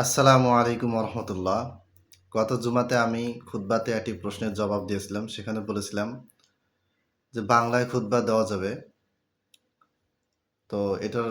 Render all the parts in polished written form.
আসসালামু আলাইকুম রহমতুল্লাহ। গত জুমাতে আমি খুতবাতে একটি প্রশ্নের জবাব দিয়েছিলাম। সেখানে বলেছিলাম যে বাংলায় খুতবা দেওয়া যাবে। তো এটার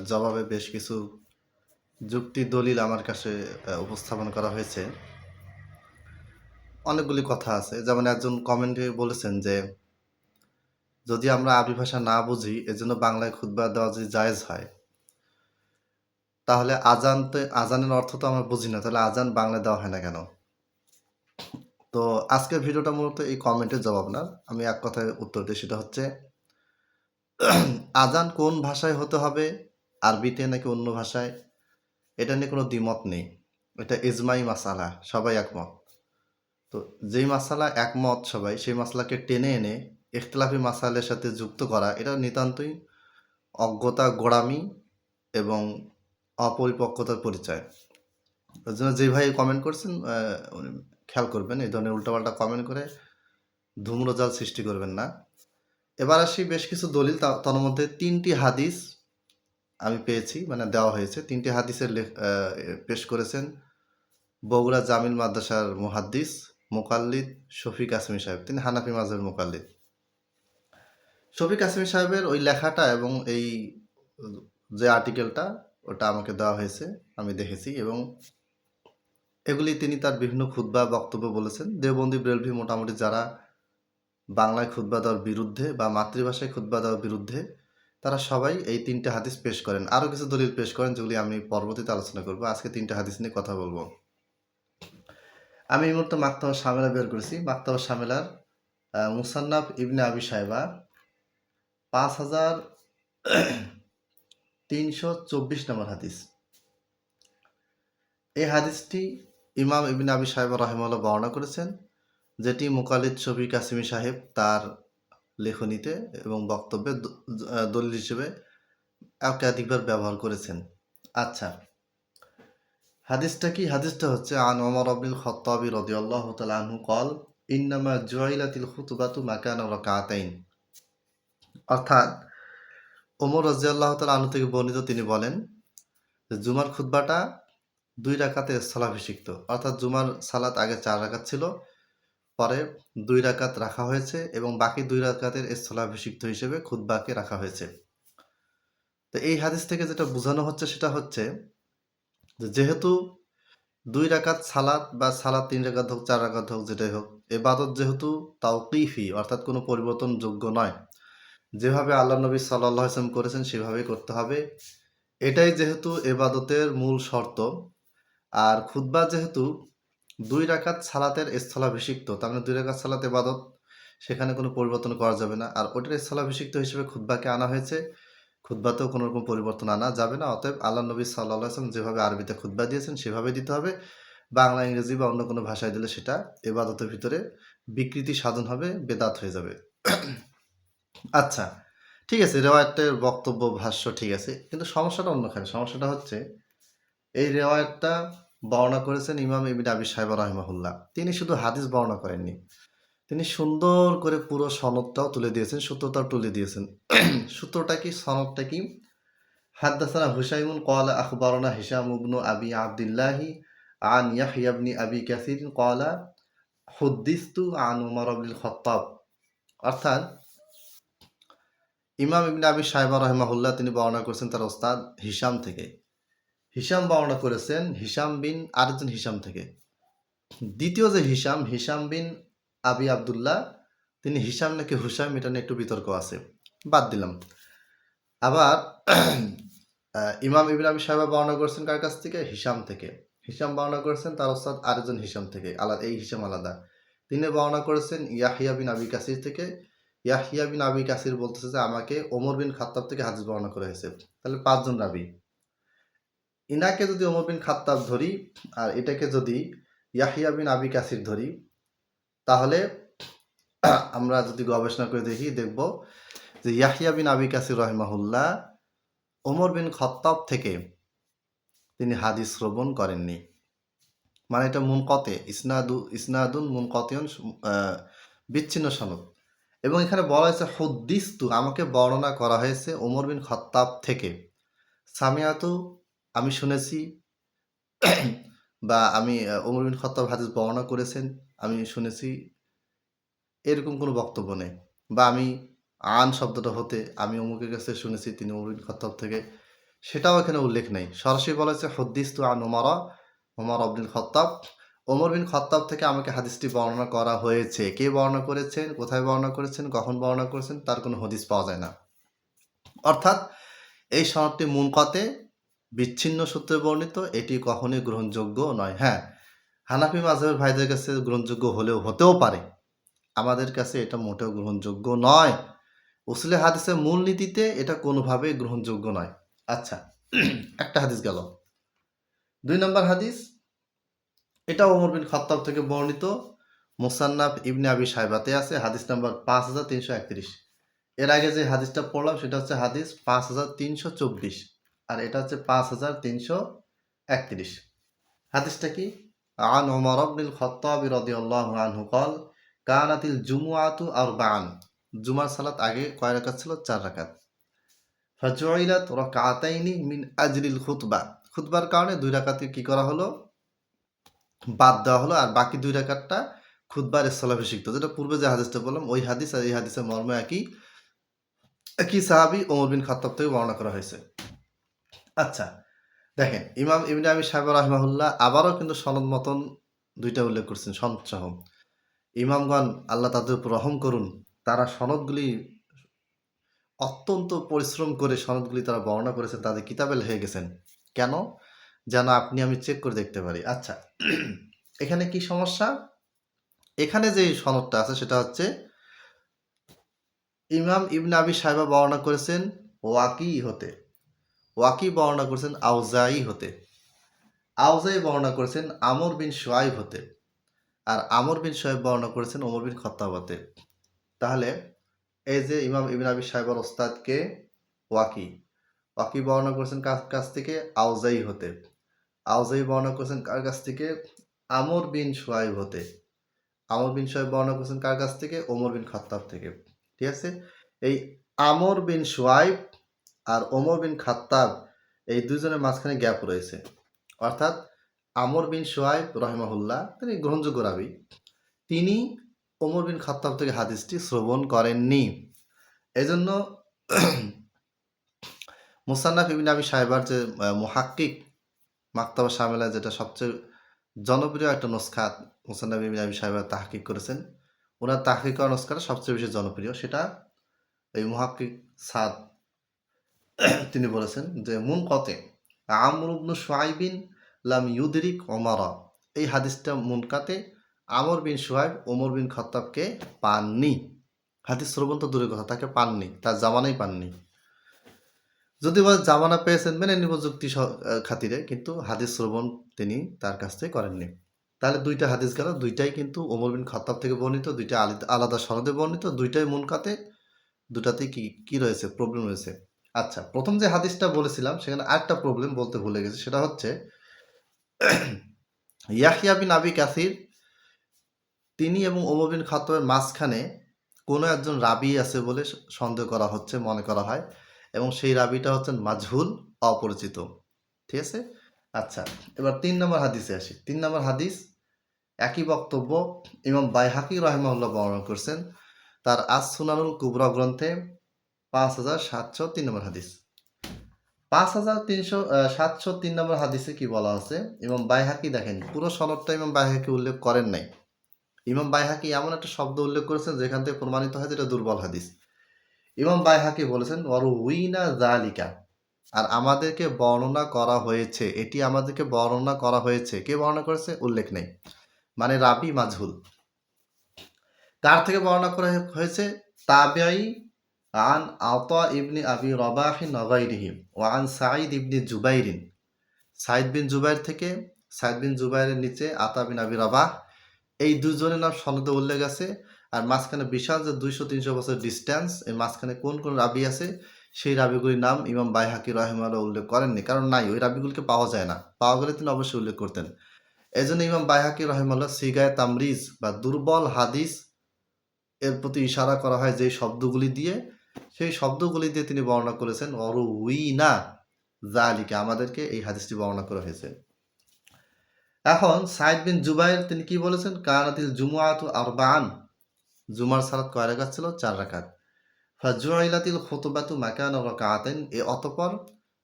জবাবে বেশ কিছু যুক্তি দলিল আমার কাছে উপস্থাপন করা হয়েছে। অনেকগুলি কথা আছে, যেমন একজন কমেন্টে বলেছেন যে যদি আমরা আরবি ভাষা না বুঝি এজন্য বাংলায় খুতবা দেওয়া যদি জায়েজ হয়, তাহলে আজানের অর্থ তো আমরা বুঝি না, তাহলে আজান বাংলায় দেওয়া হয় না কেন? তো আজকের ভিডিওটা মূলত এই কমেন্টের জবাব না, আমি এক কথায় উত্তর দিই। সেটা হচ্ছে আজান কোন ভাষায় হতে হবে, আরবিতে নাকি অন্য ভাষায়, এটা নিয়ে কোনো দ্বিমত নেই। এটা ইজমাই মাসালা, সবাই একমত। তো যেই মাসালা একমত সবাই, সেই মাসালাকে টেনে এনে ইখতিলাফি মাসালের সাথে যুক্ত করা, এটা নিতান্তই অজ্ঞতা, গোঁড়ামি এবং অপরিপক্কতার পরিচয়। ওই জন্য যেই ভাই কমেন্ট করছেন, উনি খেয়াল করবেন, এই ধরনের উল্টাপাল্টা কমেন্ট করে ধূম্রজাল সৃষ্টি করবেন না। এবার আসি বেশ কিছু দলিল, তার মধ্যে 3টি হাদিস আমি পেয়েছি, মানে দেওয়া হয়েছে। 3টি হাদিসের পেশ করেছেন বগুড়া জামিল মাদ্রাসার মুহাদ্দিস মুকাল্লিদ শফিক আসমি সাহেব। তিনি হানাফি মাযহাবের মুকাল্লিদ। শফিক আসমি সাহেবের ওই লেখাটা এবং এই যে আর্টিকেলটা, ওটা আমাকে দেওয়া হয়েছে, আমি দেখেছি। এবং এগুলি তিনি তার বিভিন্ন খুতবা বক্তব্য বলেছেন। দেওবন্দি বেরলভী মোটামুটি যারা বাংলায় খুতবা দেওয়ার বিরুদ্ধে বা মাতৃভাষায় খুতবা দেওয়ার বিরুদ্ধে, তারা সবাই এই 3টে হাদিস পেশ করেন। আরও কিছু দলিল পেশ করেন, যেগুলি আমি পরবর্তীতে আলোচনা করব। আজকে 3টে হাদিস নিয়ে কথা বলবো। আমি এই মুহূর্তে মাকতাবা শামেলা বের করেছি। মাকতাবা শামেলার মুসান্নাফ ইবনে আবি সাহেবা 5324 নম্বর হাদিস। এই হাদিসটি ইমাম ইবনে আবি সাহেবা রাহিমাহুল্লাহ বর্ণনা করেছেন, যেটি মুকাল্লিদ শফিক আসমি সাহেব তার লেখনীতে এবং বক্তব্যে দলিল হিসেবে একাধিকবার ব্যবহার করেছেন। আচ্ছা, হাদিসটা কি? হাদিসটা হচ্ছে আন ওমর ইবনুল খাত্তাব রাদিয়াল্লাহু তাআলা আনহু قال ইন্নামা জুইলাতিল খুতবাতু মাকানা রাকাতাইন। অর্থাৎ ওমর রাদিয়াল্লাহু তাআলা আনহু থেকে বর্ণিত, তিনি বলেন যে জুমার খুতবাটা 2 রাকাতে স্থলাভিষিক্ত। অর্থাৎ জুমার সালাত আগে 4 রাকাত ছিল, পরে 2 রাকাত রাখা হয়েছে এবং বাকি 2 রাকাতের স্থলাভিষিক্ত হিসেবে খুতবাকে রাখা হয়েছে। তো এই হাদিস থেকে যেটা বোঝানো হচ্ছে সেটা হচ্ছে যে যেহেতু 2 রাকাত সালাত বা সালাত 3 রাকাত হোক, 4 রাকাত হোক, যেটাই হোক, এবাদত যেহেতু তাওকিফি, অর্থাৎ কোনো পরিবর্তনযোগ্য নয়, যেভাবে আল্লাহ নবী সাল্লাল্লাহু আলাইহি ওয়াসাল্লাম করেছেন সেভাবেই করতে হবে, এটাই যেহেতু এবাদতের মূল শর্ত। আর খুতবা যেহেতু 2 রাকাত সালাতের স্থলাভিষিক্ত, তার মানে 2 রাকাত সালাত এবাদত, সেখানে কোনো পরিবর্তন করা যাবে না। আর ওটার স্থলাভিষিক্ত হিসেবে খুতবাকে আনা হয়েছে, খুতবাতেও কোনো রকম পরিবর্তন আনা যাবে না। অতএব আল্লাহ নবী সাল্লাল্লাহু আলাইহি ওয়াসাল্লাম যেভাবে আরবিতে খুতবা দিয়েছেন সেভাবে দিতে হবে। বাংলা, ইংরেজি বা অন্য কোনো ভাষায় দিলে সেটা এবাদতের ভিতরে বিকৃতি সাধন হবে, বেদাত হয়ে যাবে। আচ্ছা, ঠিক আছে, রেওয়ায়েতের বক্তব্য ভাষ্য ঠিক আছে, কিন্তু সমস্যাটা অন্যখানে। সমস্যাটা হচ্ছে এই রেওয়ায়েতটা বর্ণনা করেছেন ইমাম ইবনে আবি সাহেবা রাহিমাহুল্লাহ। তিনি শুধু হাদিস বর্ণনা করেননি, তিনি সুন্দর করে পুরো সনদটাও তুলে দিয়েছেন, সূত্রটাও তুলে দিয়েছেন। সূত্রটা কি, সনদটা কি? হাদ্দাসানা হুসাইমুন ক্বালা আখবারানা হিশাম ইবনু আবি আবদিল্লাহি আন ইয়াহইয়া ইবনি আবি কাসির ক্বালা হুদ্দিসতু আন উমর ইবনুল খাত্তাব। অর্থাৎ ইমাম ইবনে আবি সাহেবা রাহিমাহুল্লাহ তিনি বর্ণনা করেছেন তার ওস্তাদ হিশাম থেকে। হিশাম বর্ণনা করেছেন হিশাম বিন আরেকজন হিশাম থেকে। দ্বিতীয় যে হিশাম, হিশাম বিন আবি আবদুল্লাহ, তিনি হিশাম নাকি হুসাইম, এটা নিয়ে একটু বিতর্ক আছে, বাদ দিলাম। আবার ইমাম ইবনে আবি সাহেবা বর্ণনা করেছেন কার কাছ থেকে? হিশাম থেকে। হিশাম বর্ণনা করেছেন তার ওস্তাদ আরেকজন হিশাম থেকে, আলাদা, এই হিশাম আলাদা। তিনি বর্ণনা করেছেন ইয়াহিয়া বিন আবি কাসির থেকে। ইয়াহিয়া বিন আবি কাসির বলতেছে যে আমাকে ওমর বিন খাত্তাব থেকে হাদিস বর্ণনা করা হয়েছে। তাহলে 5 জন রাবী। ইনাকে যদি ওমর বিন খাত্তাব ধরি আর এটাকে যদি ইয়াহিয়া বিন আবি কাসির ধরি, তাহলে আমরা যদি গবেষণা করে দেখব যে ইয়াহিয়া বিন আবি কাসির রাহিমাহুল্লাহ ওমর বিন খাত্তাব থেকে তিনি হাদিস শ্রবণ করেননি। মানে এটা মুনকতে, ইসনাদুন মুনকতিউন, বিচ্ছিন্ন সনদ। এবং এখানে বলা হয়েছে হুদ্দিসতু, আমাকে বর্ণনা করা হয়েছে ওমর বিন খাত্তাব থেকে। সামিয়াতু, আমি শুনেছি, বা আমি ওমর বিন খাত্তাব হাদিস বর্ণনা করেছেন আমি শুনেছি, এরকম কোনো বক্তব্য নেই। বা আমি আন শব্দটা হতে আমি অমুকের কাছে শুনেছি তিনি ওমর বিন খাত্তাব থেকে, সেটাও এখানে উল্লেখ নেই। সরাসরি বলা হয়েছে হুদ্দিসতু আন ওমর ইবনুল খাত্তাব, ওমর বিন খাত্তাব থেকে আমাকে হাদিসটি বর্ণনা করা হয়েছে। কে বর্ণনা করেছেন, কোথায় বর্ণনা করেছেন, কখন বর্ণনা করেছেন, তার কোনো হদিস পাওয়া যায় না। অর্থাৎ এই সনদটি মুনকাতে, বিচ্ছিন্ন সূত্রে বর্ণিত, এটি কখনোই গ্রহণযোগ্য নয়। হ্যাঁ, হানাফি মাযহাবের ভাইদের কাছে গ্রহণযোগ্য হতেও পারে, আমাদের কাছে এটা মোটেও গ্রহণযোগ্য নয়। উসুলে হাদিসের মূলনীতিতে এটা কোনোভাবেই গ্রহণযোগ্য নয়। আচ্ছা, একটা হাদিস গেল। ২ নম্বর হাদিস, এটা ওমর বিন খাত্তাব থেকে বর্ণিত, মুসান্নাফ ইবনে আবি শাইবাতে আছে, হাদিস নাম্বার 5331। এর আগে যে হাদিসটা পড়লাম সেটা হচ্ছে হাদিস 5324, আর এটা হচ্ছে 5331। হাদিসটা কি? আন ওমর ইবনুল খাত্তাব রাদিয়াল্লাহু আনহু قال কানাতিল জুমুআতু আরবাআন, জুমার সালাত আগে কয় রাকাত ছিল? 4 রাকাত। ফাজুইলাত রাকাতাইনি মিন আজলিল খুতবা, খুতবার কারণে 2 রাকাতকে কি করা হলো? বাদ দেওয়া হলো, আর বাকি 2 রাকাতটা খুতবার স্থলাভিষিক্ত। যেটা পূর্বে যে হাদিসটা বললাম ওই হাদিস, আর এই হাদিসের মর্ম একই সাহাবী ওমর বিন খাত্তাব থেকে বর্ণনা করা হয়েছে। আচ্ছা, দেখেন ইমাম ইবনে আবি শাইবা রাহিমাহুল্লাহ আবারও কিন্তু সনদ মতন 2টা উল্লেখ করছেন সনদ সহ। ইমামগণ আল্লাহ তাদের উপর রহম করুন, তারা সনদগুলি অত্যন্ত পরিশ্রম করে সনদগুলি তারা বর্ণনা করেছেন, তাদের কিতাবে লিখে গেছেন। কেন? যেন আপনি আমি চেক করে দেখতে পারি। আচ্ছা, এখানে কি সমস্যা? এখানে যে সনদটা আছে সেটা হচ্ছে ইমাম ইবনে আবি শাইবা বর্ণনা করেছেন ওয়াকি হতে, ওয়াকি বর্ণনা করেছেন আউজাই হতে, আউজাই বর্ণনা করেছেন আমর বিন শুআইব হতে, আর আমর বিন শুআইব বর্ণনা করেছেন ওমর বিন খাত্তাব হতে। তাহলে এই যে ইমাম ইবনে আবি শাইবার ওস্তাদকে ওয়াকি, ওয়াকি বর্ণনা করেছেন কার কাছ থেকে? আউজাই হতে। আউজাই বর্ণনা করেছেন কার কাছ থেকে? আমর বিন শুআইব হতে। আমর বিন শুআইব বর্ণনা করেছেন কার কাছ থেকে? ওমর বিন খাত্তাব থেকে। ঠিক আছে? এই আমর বিন শুআইব আর ওমর বিন খাত্তাব, এই দুজনের মাঝখানে গ্যাপ রয়েছে। অর্থাৎ আমর বিন শুআইব রহিমাহুল্লাহ তিনি গ্রহণযোগ্য রাবী, তিনি ওমর বিন খাত্তাব থেকে হাদিসটি শ্রবণ করেননি। এজন্য মুসান্নাফ ইবনে আবি শাইবার যে মুহাক্কিক মাকতাবা শামিলা, যেটা সবচেয়ে জনপ্রিয় একটা নুসখা মুসান্নাফ ইবনে আবি শাইবা তাহকিক করেছেন, ওনার তাহকিক করা নুসখাটা সবচেয়ে বেশি জনপ্রিয়। সেটা এই মুহাক্কিক সাদ তিনি বলেছেন যে মুনকাতে আমর ইবনু শুআইবিন লাম ইউদরিক ওমরা, এই হাদিসটা মুনকাতে, আমর বিন শুআইব ওমর বিন খাত্তাবকে পাননি। হাদিস শ্রবণ তো দূরের কথা, তাকে পাননি, তার জামানাই পাননি। যদি বলে জামানা পেয়েছেন মেনে নিব যুক্তি খাতিরে, কিন্তু হাদিস শ্রবণ তিনি তার কাছ থেকে করেননি। তাহলে 2টা হাদিস গেল, 2টাই কিন্তু ওমর বিন খাত্তাব থেকে বর্ণিত, 2টা আলাদা সনদে বর্ণিত, 2টাই মুনকাতে, 2টাতেই কি রয়েছে? প্রবলেম রয়েছে। আচ্ছা, প্রথম যে হাদিসটা বলেছিলাম সেখানে আরেকটা প্রবলেম বলতে ভুলে গেছি, সেটা হচ্ছে ইয়াহইয়া বিন আবি কাসির তিনি এবং ওমর বিন খাত্তাবের মাঝখানে কোনো একজন রাবি আছে বলে সন্দেহ করা হচ্ছে, মনে করা হয়, এবং সেই রাবিটা হচ্ছেন মাজহুল, অপরিচিত। ঠিক আছে? আচ্ছা, এবার 3 নম্বর হাদিসে আসি। 3 নম্বর হাদিস একই বক্তব্য ইমাম বাইহাকি রাহিমাহুল্লাহ বর্ণনা করছেন তার আস সুনানুল কুবরা গ্রন্থে 5703 নম্বর হাদিস। 5703 নম্বর হাদিসে কি বলা আছে? ইমাম বাইহাকি, দেখেন পুরো সনদটা ইমাম বাইহাকি উল্লেখ করেন নাই। ইমাম বাইহাকি এমন একটা শব্দ উল্লেখ করেছেন যেখান থেকে প্রমাণিত হয় যেটা দুর্বল হাদিস। ইমাম বাইহাকি বলেছেন ওয়ারুইনা যালিকা, আর আমাদেরকে বর্ণনা করা হয়েছে, এটি আমাদেরকে বর্ণনা করা হয়েছে। কে বর্ণনা করেছে? উল্লেখ নেই, মানে রাবি মাজহুল। কার থেকে বর্ণনা করা হয়েছে? তাবিঈ আন আতা ইবনে আবি রাবাহ ওয়া গায়রিহি ওয়া আন সাঈদ ইবনে জুবাইর, সাঈদ বিন জুবাইর থেকে, সাঈদ বিন জুবাইরের নিচে আতা বিন আবি রাবাহ, এই দুজনের নাম সনদে উল্লেখ আছে। আর মাঝখানে বিশাল যে 200-300 বছর ডিস্টেন্স, এই মাঝখানে কোন কোন রাবি আছে সেই রাবিগুলির নাম ইমাম বাইহাকি রাহিমাহুল্লাহ উল্লেখ করেননি, কারণ নাই, ওই রাবিগুলিকে পাওয়া যায় না, পাওয়া গেলে তিনি অবশ্যই উল্লেখ করতেন। এই জন্য ইমাম বাইহাকি রাহিমাহুল্লাহ সিগায়ে তামরিজ বা দুর্বল হাদিস এর প্রতি ইশারা করা হয় যে শব্দগুলি দিয়ে, সেই শব্দগুলি দিয়ে তিনি বর্ণনা করেছেন ওয়ারুইনা যালিকা, আমাদেরকে এই হাদিসটি বর্ণনা করা হয়েছে। এখন সাইদ বিন জুবাইর তিনি কি বলেছেন, কানাতিল জুমুআতু আরবাআন, জুমার সালাত কয় রাকাত ছিল? 4 রাকাত। ফাজুইলাতিল খুতবাতু মাকানা রাকাতাইন, অতঃপর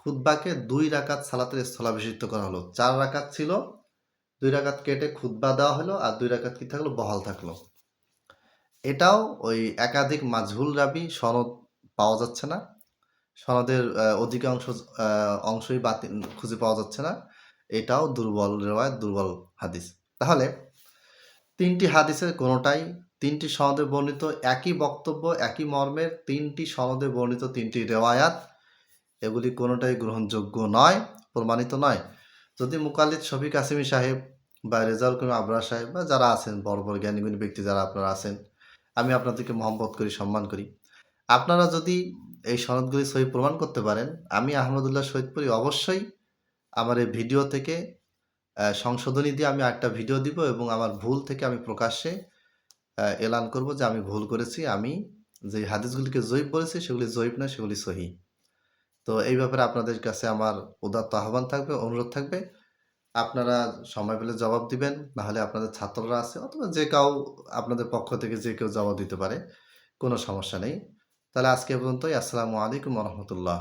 খুতবাকে 2 রাকাত সালাতের স্থলাভিষিক্ত করা হলো। 4 রাকাত ছিল, 2 রাকাত কেটে খুতবা দেওয়া হলো, আর 2 রাকাত কি থাকলো? বহাল থাকলো। এটাও ওই একাধিক মাজহুল রাবি, সনদ পাওয়া যাচ্ছে না, সনদের অধিকাংশ অংশই বাতিল, খুঁজে পাওয়া যাচ্ছে না। এটাও দুর্বল রেওয়ায়াত, দুর্বল হাদিস। তাহলে 3টি হাদিসের কোনোটাই, 3টি সনদে বর্ণিত একই বক্তব্য, একই মর্মের 3টি সনদে বর্ণিত 3টি রেওয়ায়াত, এগুলি কোনোটাই গ্রহণযোগ্য নয়, প্রমাণিত নয়। যদি মুকাল্লিদ শফি কাসিমি সাহেব বা রেজাউল করিম আবরার সাহেব বা যারা আছেন, বড় বড় জ্ঞানীগুণী ব্যক্তি যারা আপনারা আছেন, আমি আপনাদেরকে মহব্বত করি, সম্মান করি, আপনারা যদি এই সনদগুলি সহি প্রমাণ করতে পারেন, আমি আহমদুল্লাহ শহীদপুরি অবশ্যই আমার এই ভিডিও থেকে সংশোধনী দিয়ে আমি একটা ভিডিও দিব, এবং আমার ভুল থেকে আমি প্রকাশ্যে এলান করব যে আমি ভুল করেছি, আমি যে হাদিসগুলিকে জয়ীফ বলেছি সেগুলি জয়ীফ না, সেগুলি সহি। তো এই ব্যাপারে আপনাদের কাছে আমার উদাত্ত আহ্বান থাকবে, অনুরোধ থাকবে, আপনারা সময় পেলে জবাব দিবেন, নাহলে আপনাদের ছাত্ররা আছে অথবা যে কেউ আপনাদের পক্ষ থেকে যে কেউ জবাব দিতে পারে, কোনো সমস্যা নেই। তাহলে আজকে এ পর্যন্তই। আসসালামু আলাইকুম রহমতুল্লাহ।